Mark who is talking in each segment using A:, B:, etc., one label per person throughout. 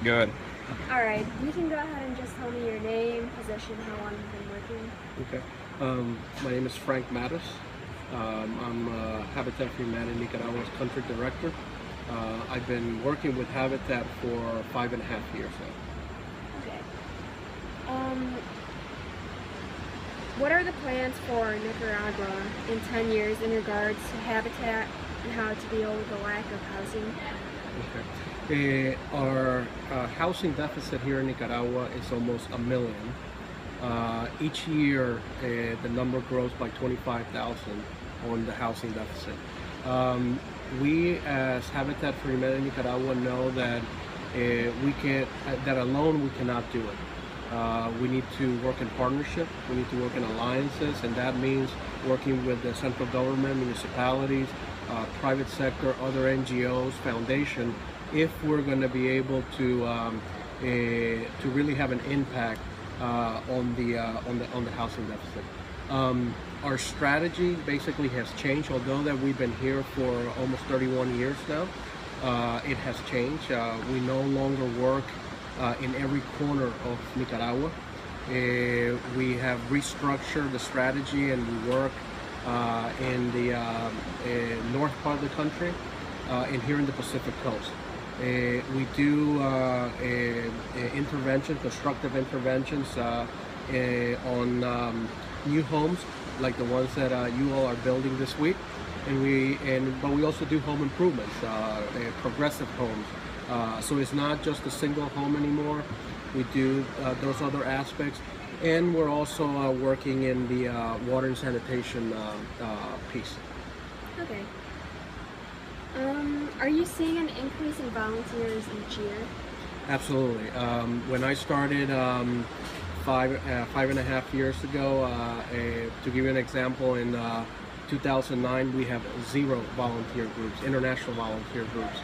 A: Good.
B: All right, you can go ahead and just tell me your name, position, how long you've been working.
C: Okay. My name is Frank Mattis. I'm Habitat for Humanity Nicaragua's country director. I've been working with Habitat for 5.5 years now.
B: Okay. Um, what are the plans for Nicaragua in 10 years in regards to habitat and how to deal with the lack of housing?
C: Okay. Our housing deficit here in Nicaragua is almost a million. Each year, the number grows by 25,000 on the housing deficit. We, as Habitat for Humanity Nicaragua, know that that alone we cannot do it. We need to work in partnership. We need to work in alliances, and that means working with the central government, municipalities, private sector, other NGOs, foundation, if we're going to be able to really have an impact on the housing deficit. Our strategy basically has changed, although that we've been here for almost 31 years now. It has changed. We no longer work in every corner of Nicaragua. We have restructured the strategy, and we work in the north part of the country and here in the Pacific Coast. We do constructive interventions on new homes like the ones that you all are building this week, but we also do home improvements, progressive homes. So it's not just a single home anymore. We do those other aspects, and we're also working in the water and sanitation piece.
B: Okay. Are you seeing an increase in volunteers each year?
C: Absolutely. When I started 5.5 years ago, to give you an example, in 2009 we have 0 volunteer groups, international volunteer groups.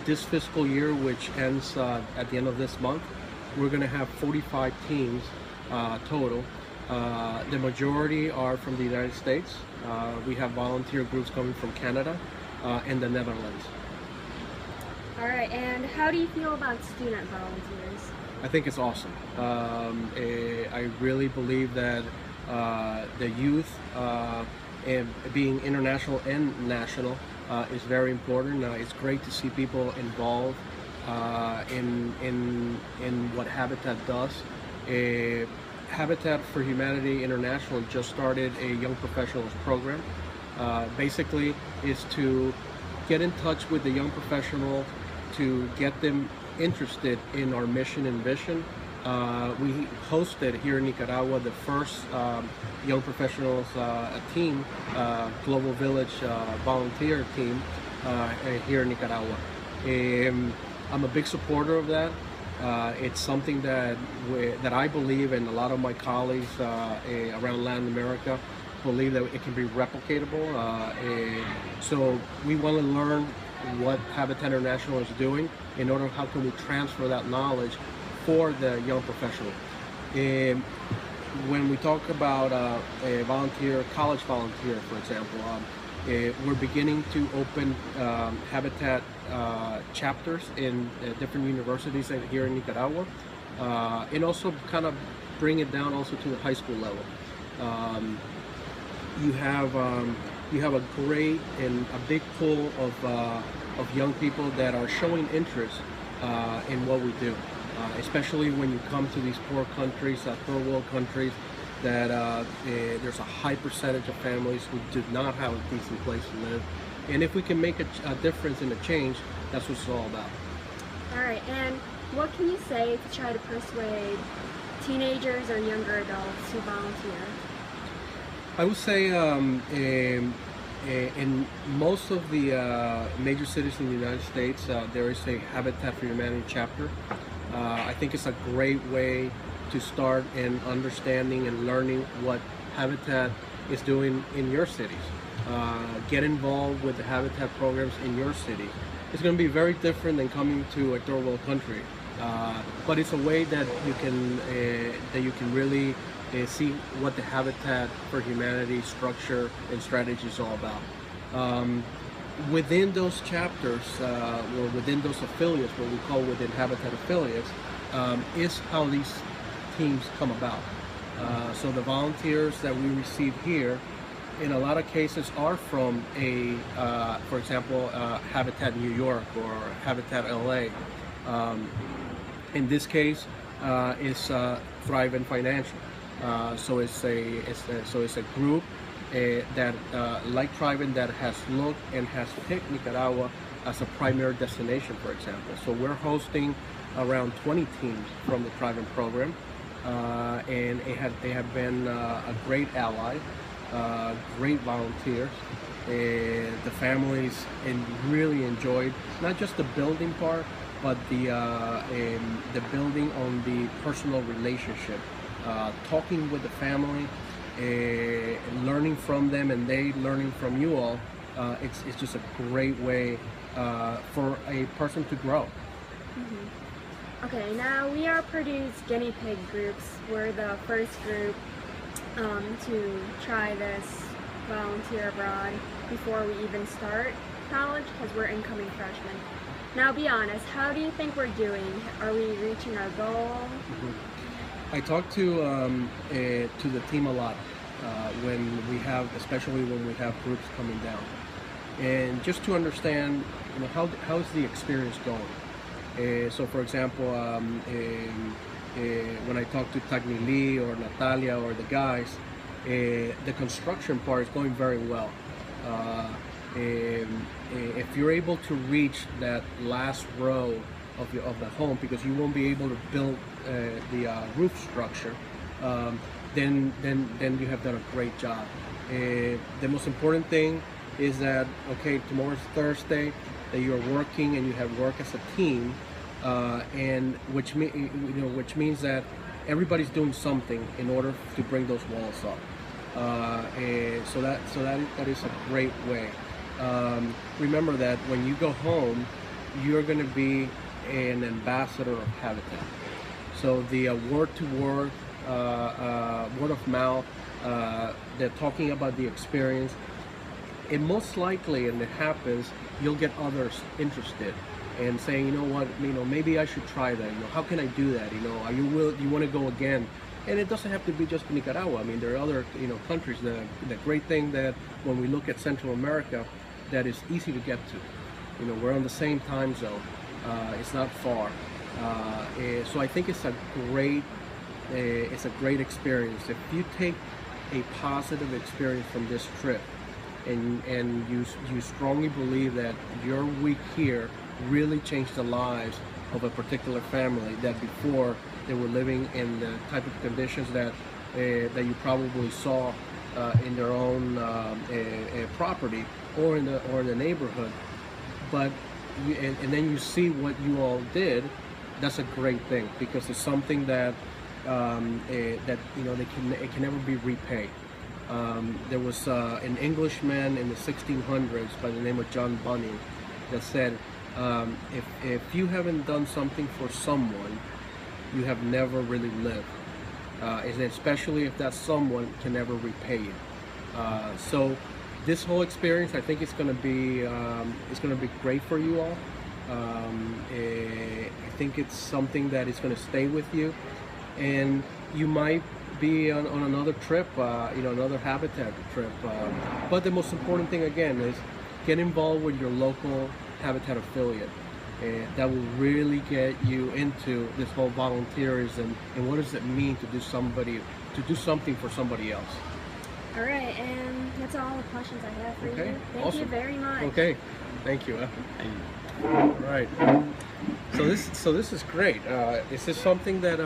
C: This fiscal year, which ends at the end of this month, we're going to have 45 teams total. The majority are from the United States. We have volunteer groups coming from Canada and the Netherlands.
B: All right, and how do you feel about student volunteers?
C: I think it's awesome. I really believe that the youth and being international and national is very important. It's great to see people involved in what Habitat does. Habitat for Humanity International just started a young professionals program. Basically, is to get in touch with the young professional to get them interested in our mission and vision. We hosted here in Nicaragua the first young professionals team, Global Village volunteer team here in Nicaragua. I'm a big supporter of that. It's something that I believe, and a lot of my colleagues around Latin America believe that it can be replicatable. So we want to learn what Habitat International is doing in order how can we transfer that knowledge for the young professional. When we talk about a volunteer, college volunteer, for example, we're beginning to open Habitat chapters in different universities here in Nicaragua, and also kind of bring it down also to the high school level. You have a great and a big pool of young people that are showing interest in what we do, especially when you come to these poor countries, third world countries, that there's a high percentage of families who do not have a decent place to live. And if we can make a difference and a change, that's what it's all about.
B: All right, and what can you say to try to persuade teenagers or younger adults to volunteer?
C: I would say in most of the major cities in the United States, there is a Habitat for Humanity chapter. I think it's a great way to start in understanding and learning what Habitat is doing in your cities. Get involved with the Habitat programs in your city. It's going to be very different than coming to a third world country, but it's a way that you can really see what the Habitat for Humanity structure and strategy is all about. within those chapters, or within those affiliates, what we call within Habitat affiliates, is how these teams come about. So the volunteers that we receive here, in a lot of cases, are from for example, Habitat New York or Habitat LA. In this case, it's Thrive and Financial. So it's a group that, like Thrive, that has looked and has picked Nicaragua as a primary destination, for example. So we're hosting around 20 teams from the Thrive program, and they have been a great ally, great volunteers. The families really enjoyed not just the building part, but the building on the personal relationship, talking with the family, learning from them, and they learning from you all. It's just a great way for a person to grow.
B: Mm-hmm. Okay, now we are Purdue's guinea pig groups. We're the first group to try this volunteer abroad before we even start college, because we're incoming freshmen. Now, be honest, how do you think we're doing? Are we reaching our goal?
C: I talk to the team a lot especially when we have groups coming down, and just to understand, how's the experience going. So, for example, when I talk to Tagni Lee or Natalia or the guys, the construction part is going very well. If you're able to reach that last row of the home, because you won't be able to build the roof structure, then you have done a great job. The most important thing is that, okay, tomorrow's Thursday, that you're working and you have work as a team, and which means that everybody's doing something in order to bring those walls up. So that is a great way. Remember that when you go home, you're going to be an ambassador of Habitat. So the word to word, word of mouth, they're talking about the experience. It most likely, and it happens, you'll get others interested and saying, you know what, maybe I should try that. How can I do that? Are you want to go again? And it doesn't have to be just Nicaragua. I mean, there are other countries. The great thing that when we look at Central America, that is easy to get to. We're on the same time zone. It's not far. So I think it's a great experience. If you take a positive experience from this trip, and you strongly believe that your week here really changed the lives of a particular family, that before they were living in the type of conditions that you probably saw in their own property or in the neighborhood, but and then you see what you all did. That's a great thing, because it's something that it can never be repaid. There was an Englishman in the 1600s by the name of John Bunyan that said, if you haven't done something for someone, you have never really lived, and especially if that someone can never repay you. So this whole experience, I think it's going to be great for you all. I think it's something that is going to stay with you, and you might be on another trip, another Habitat trip. But the most important thing, again, is get involved with your local Habitat affiliate. That will really get you into this whole volunteerism and what does it mean to do something for somebody else.
B: All right, and that's all the questions I have for
C: Okay,
B: you. Thank
C: awesome.
B: you very much.
C: Okay, thank you. All right. So this is great. Is this something that